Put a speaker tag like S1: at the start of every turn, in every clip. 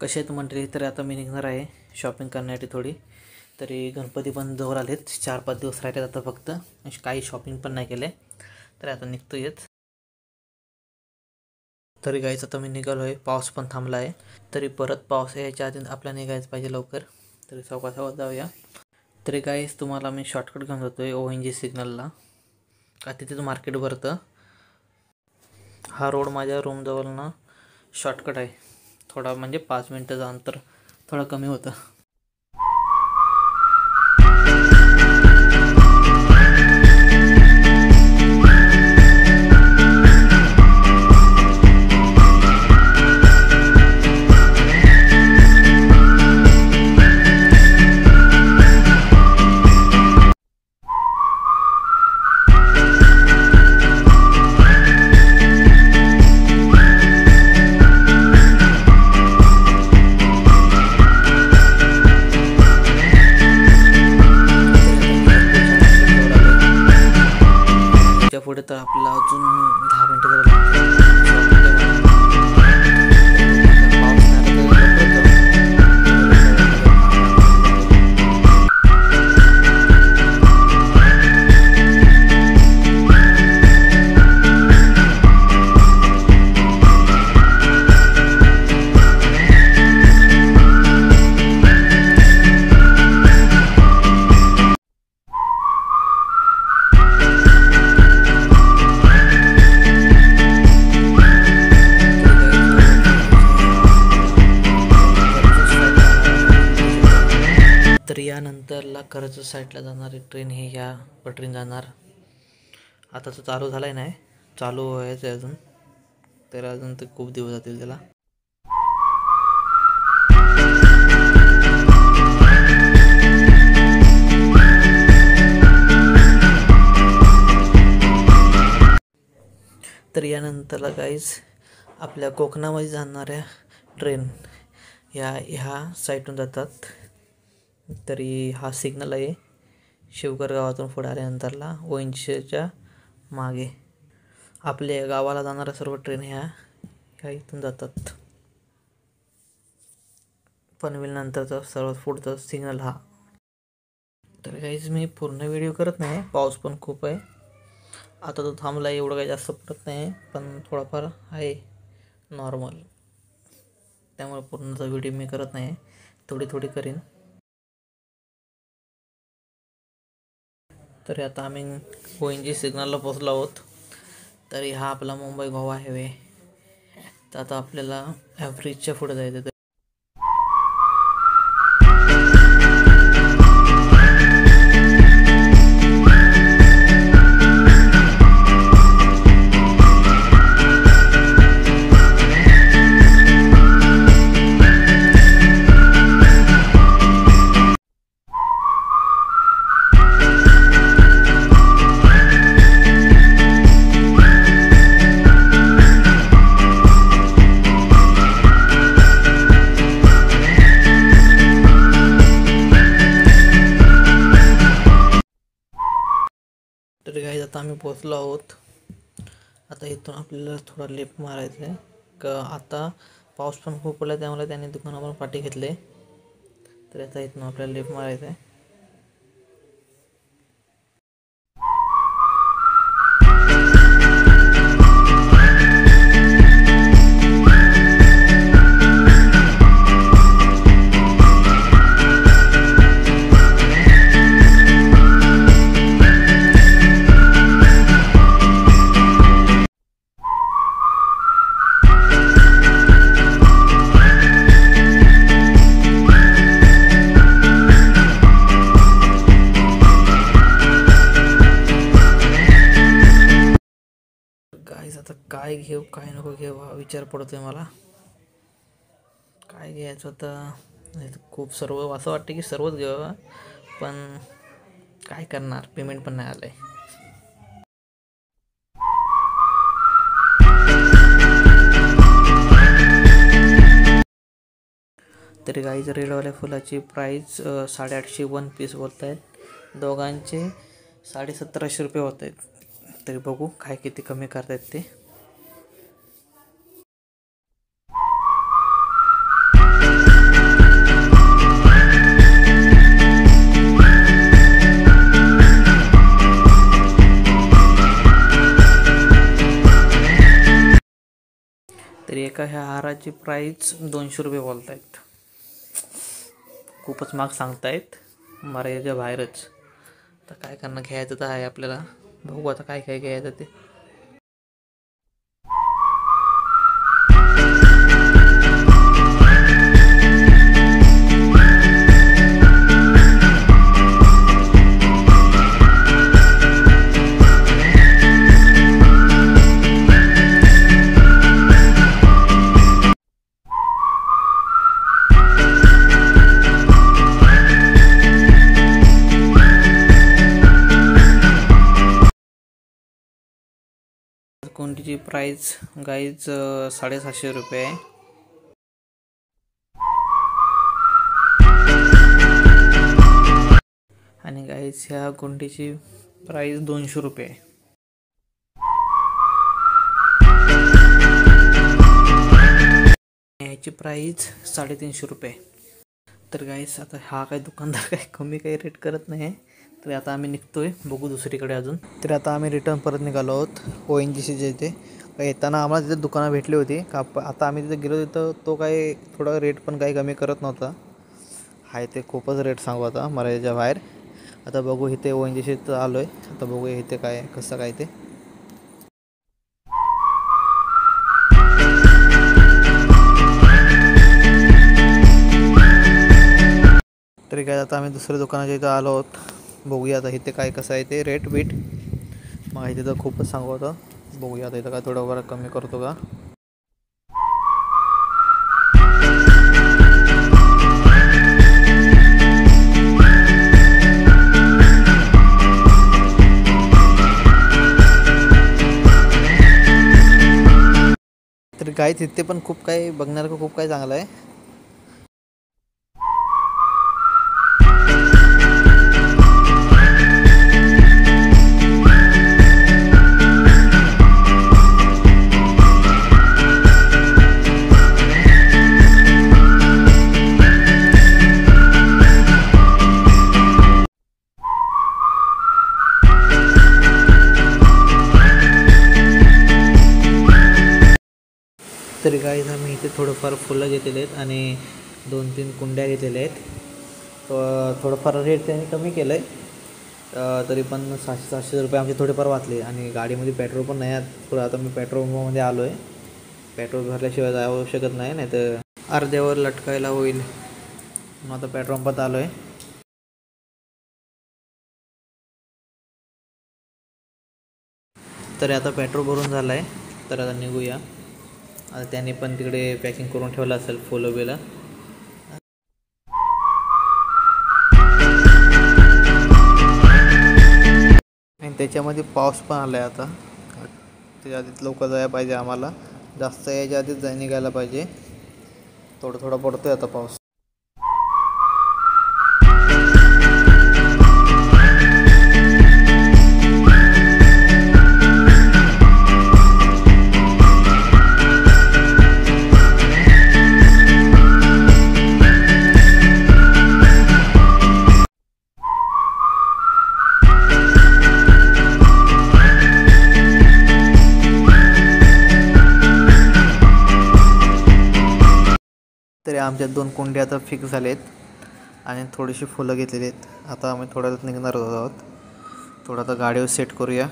S1: कसे आहेत मंडळी? तर आता मी निघणार आहे शॉपिंग करण्यासाठी थोडी. तरी गणपती पण जवळ आलेत, 4-5 दिवस राहिलेत आता फक्त. काही शॉपिंग पण नाही केले, तर आता निघतो येत. तरी गाईच आता मी निघालो आहे, पाऊस पण थांबला आहे. तरी परत पाऊस यायच्या आधी आपल्याला निघायचं पाहिजे लवकर. तरी सावकाश जाऊया. तरी गाईस तुम्हाला मी शॉर्टकट घेऊन जातो आहे ONG सिग्नलला, का तिथेच मार्केट भरतं. हा रोड माझ्या रूमजवळ ना शॉर्टकट आहे, थोडा म्हणजे 5 मिनटाचं अंतर थोडं कमी होतं. पुढे तर आपल्याला अजून 10 मिनिटं तर यानंतरला कर्जत साईडला जाणारी ट्रेन ही ह्या पटरीने जाणार. आता तो चालू झाला आहे, नाही चालू व्हायचं आहे अजून, तर अजून ते खूप दिवस जातील त्याला. तर यानंतरला गाईज आपल्या कोकणामध्ये जाणाऱ्या ट्रेन ह्या साईडून जातात. तरी हा सिग्नल आहे शिवकर गावातून पुढे आल्यानंतरला ONGच्या मागे. आपल्या गावाला जाणाऱ्या सर्व ट्रेन ह्या इथून जातात. पनवेलनंतरचा सर्वात पुढचा सिग्नल हा. तर काहीच मी पूर्ण व्हिडिओ करत नाही, पाऊस पण खूप आहे. आता तो थांबला आहे, एवढं काही जास्त पडत नाही, पण थोडाफार आहे नॉर्मल. त्यामुळे पूर्णचा व्हिडिओ मी करत नाही, थोडी करीन. तरी आता आम्ही ONG सिग्नलला पोचलो आहोत. तरी हा आपला मुंबई गोवा हायवे. तर आता आपल्याला ॲव्हरेजच्या पुढे जायचं. तर गाईज आता आम्ही पोचलो आहोत. आता इथून आपल्याला थोडा लेफ्ट मारायचं आहे, का आता पाऊस पण खूप पडला, त्यामुळे त्याने दुकानावर पाठी घेतले. तर आता इथून आपल्याला लेफ्ट मारायचं आहे. गाईज आता काय घेऊ काय नको घेऊ हा विचार पडतोय मला. काय घ्यायचं होतं, खूप सर्व असं वाटतं की सर्वच घ्यावं, पण काय करणार, पेमेंट पण नाही आलं आहे. तरी गाईज रेडवाल्या फुलाची प्राईस 850 1 पीस बोलत आहेत, दोघांचे 1750 रुपये होत आहेत. तरी बघू काय किती कमी करतायत ते. एका ह्या हाराची प्राईस 200 रुपये बोलतायत. खूपच महाग सांगतायत, मर्यादेच्या बाहेरच. आता काय करणं, घ्यायचं तर आहे आपल्याला. बघू आता काय काय घ्यायचं ते. कोणतीची प्राइस गाईज 750 रुपये आहे. आणि गाईज ह्या कोणतीची प्राइस 200 रुपये आहे. ह्याची प्राइस 350 रुपये. तर गाईज आता हा काही दुकानदार काही कमी काही रेट करत नाही. तर आता आम्ही निघतोय, बघू दुसरीकडे अजून. तर आता आम्ही रिटर्न परत निघालो आहोत ONGCच्या इथे. येताना आम्हाला तिथे दुकानं भेटली होती का. आता आम्ही तिथे गेलो तिथं तो काही थोडा रेट पण काही कमी करत नव्हता. हाय ते खूपच रेट सांगू आता मर्यादेच्या बाहेर. आता बघू इथे ONGCत आलो आहे. आता बघूया इथे काय कसं काय ते. तरी काय आता आम्ही दुसऱ्या दुकानाच्या इथं आलो आहोत. बघूया आता इथे काय कसं आहे ते रेट बीट. मग इथे तर खूपच सांगू होतं. बघूया आता इथं काय थोडं बरं कमी करतो का. तर काय तिथे पण खूप काही बघण्यासारखं खूप काही चांगलं आहे. तरी गाईज आम्ही इथे थोडंफार फुलं घेतलेले आहेत आणि 2-3 कुंड्या घेतलेल्या आहेत. थोडंफार रेट त्यांनी कमी केलं आहे. तरी पण 700 रुपये आमचे थोडेफार वाचले. आणि गाडीमध्ये पेट्रोल पण नाही आहे. थोडं आता मी पेट्रोल पंपामध्ये आलो आहे. पेट्रोल भरल्याशिवाय जाऊ शकत नाही, नाही तर अर्ध्यावर लटकायला होईल. मग आता पेट्रोल पंपात आलो आहे. तरी आता पेट्रोल भरून झालं आहे. तर आता निघूया. आता त्याने पण तिकडे पॅकिंग करून ठेवलं असेल फुलं बिलं. आणि त्याच्यामध्ये पाऊस पण आला आहे आता. त्याच्या आधीच लवकर जायला पाहिजे आम्हाला. जास्त याच्या आधीच निघायला पाहिजे. थोडं थोडं पडतो आहे आता पाऊस. तरी आमच्या 2 कुंड्या आता फिक्स झालेत आणि थोडीशी फुलं घेतलेली आहेत. आता आम्ही थोड्याच निघणार आहोत. थोडं आता गाडीवर सेट करूया,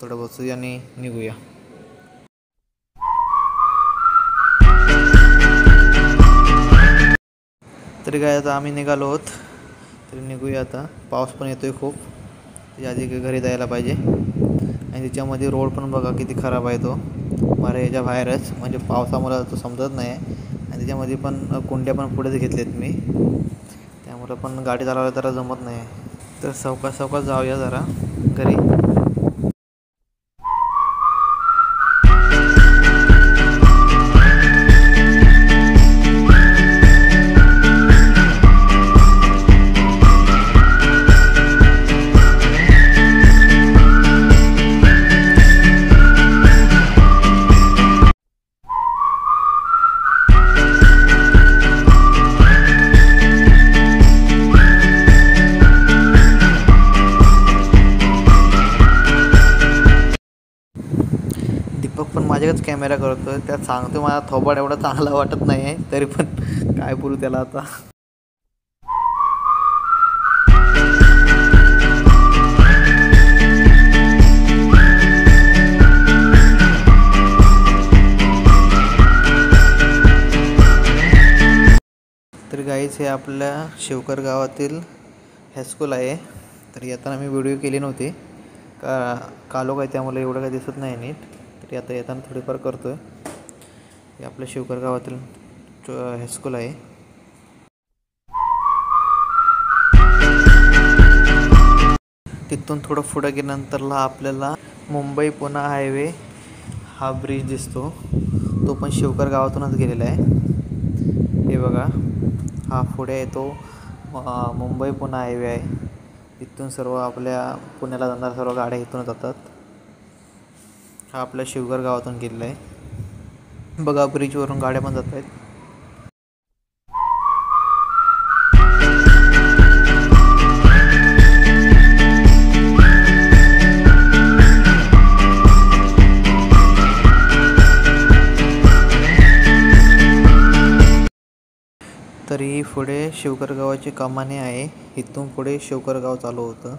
S1: थोडं बसूया आणि निघूया. तरी काय आता आम्ही निघालो आहोत. तरी निघूया आता. पाऊस पण येतोय खूप. त्याच्या आधी घरी जायला पाहिजे. आणि त्याच्यामध्ये रोड पण बघा किती खराब आहे तो. मर्यादेच्या बाहेरच, म्हणजे पावसामुळे तो समजत नाही. आणि त्याच्यामध्ये पण कुंड्या पण पुढेच घेतलेत मी. त्यामुळं पण गाडी चालवायला जरा जमत नाही. तर सावकाश सावकाश जाऊया जरा घरी. कॅमेरा करतो त्यात सांगतो मला थोबाड एवढा चांगला वाटत नाही आहे, तरी पण काय बोलू त्याला आता. तर गाईज हे आपल्या शिवकर गावातील हायस्कूल आहे. तर येताना मी व्हिडिओ केली नव्हती कालो काय त्यामुळे एवढं काही दिसत नाही नीट, तरी आता येताना थोडीफार करतो आहे. हे आपल्या शिवकर गावातील हायस्कूल आहे. तिथून थोडं पुढं गेल्यानंतरला आपल्याला मुंबई पुणे हायवे हा ब्रिज दिसतो. तो पण शिवकर गावातूनच गेलेला आहे. हे बघा, हा पुढे येतो मुंबई पुणे हायवे आहे. इथून सर्व आपल्या पुण्याला जाणाऱ्या सर्व गाड्या इथून जातात. हा आपल्या शिवकर गावातून गेलेला आहे. बघा ब्रिजवरून गाड्या पण जात आहेत. तरी पुढे शिवकर गावाची कमानी आहे. इथून पुढे शिवकर गाव चालू होतं.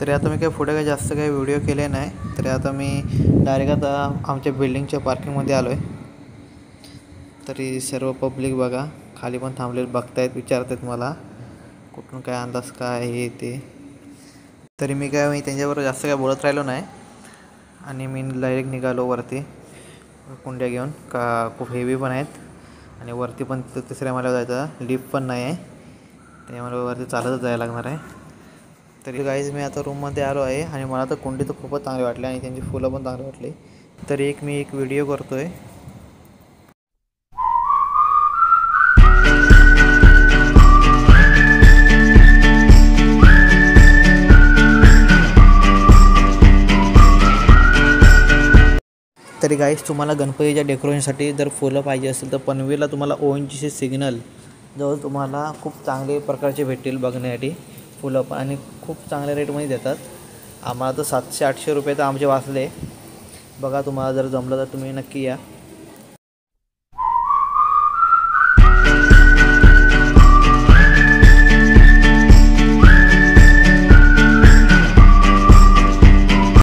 S1: तरी आता मी पुढे जास्त काही व्हिडिओ केले नाही. तरी आता मी डायरेक्ट आता आमच्या बिल्डिंगच्या पार्किंगमध्ये आलो आहे. तरी सर्व पब्लिक बघा खाली पण थांबलेले बघतायत, विचारतात मला कुठून काय अंदाज काय हे ते. तरी मी त्यांच्याबरोबर जास्त काय बोलत राहिलो नाही आणि मी डायरेक्ट निघालो वरती कुंड्या घेऊन. खूप हेवी पण आहेत आणि वरती पण तिसऱ्या माळ्यावर जायचं, लिफ्ट पण नाही आहे, त्यामुळे वरती चालतच जायला लागणार आहे. तरी गाईज मी आता रूममध्ये आलो आहे आणि मला तर कुंडी तर खूपच चांगली वाटली आणि त्यांची फुलं पण चांगली वाटली. तरी मी एक व्हिडिओ करतो आहे. तरी गाईज तुम्हाला गणपतीच्या डेकोरेशनसाठी जर फुलं पाहिजे असेल तर पनवेलला तुम्हाला ONGC सिग्नल जवळ तुम्हाला खूप चांगले प्रकारचे भेटतील बघण्यासाठी फुलं पण, आणि खूप चांगल्या रेटमध्ये देतात. आम्हाला तर 700-800 रुपये तर आमचे वाचले. बघा तुम्हाला जर जमलं तर तुम्ही नक्की या.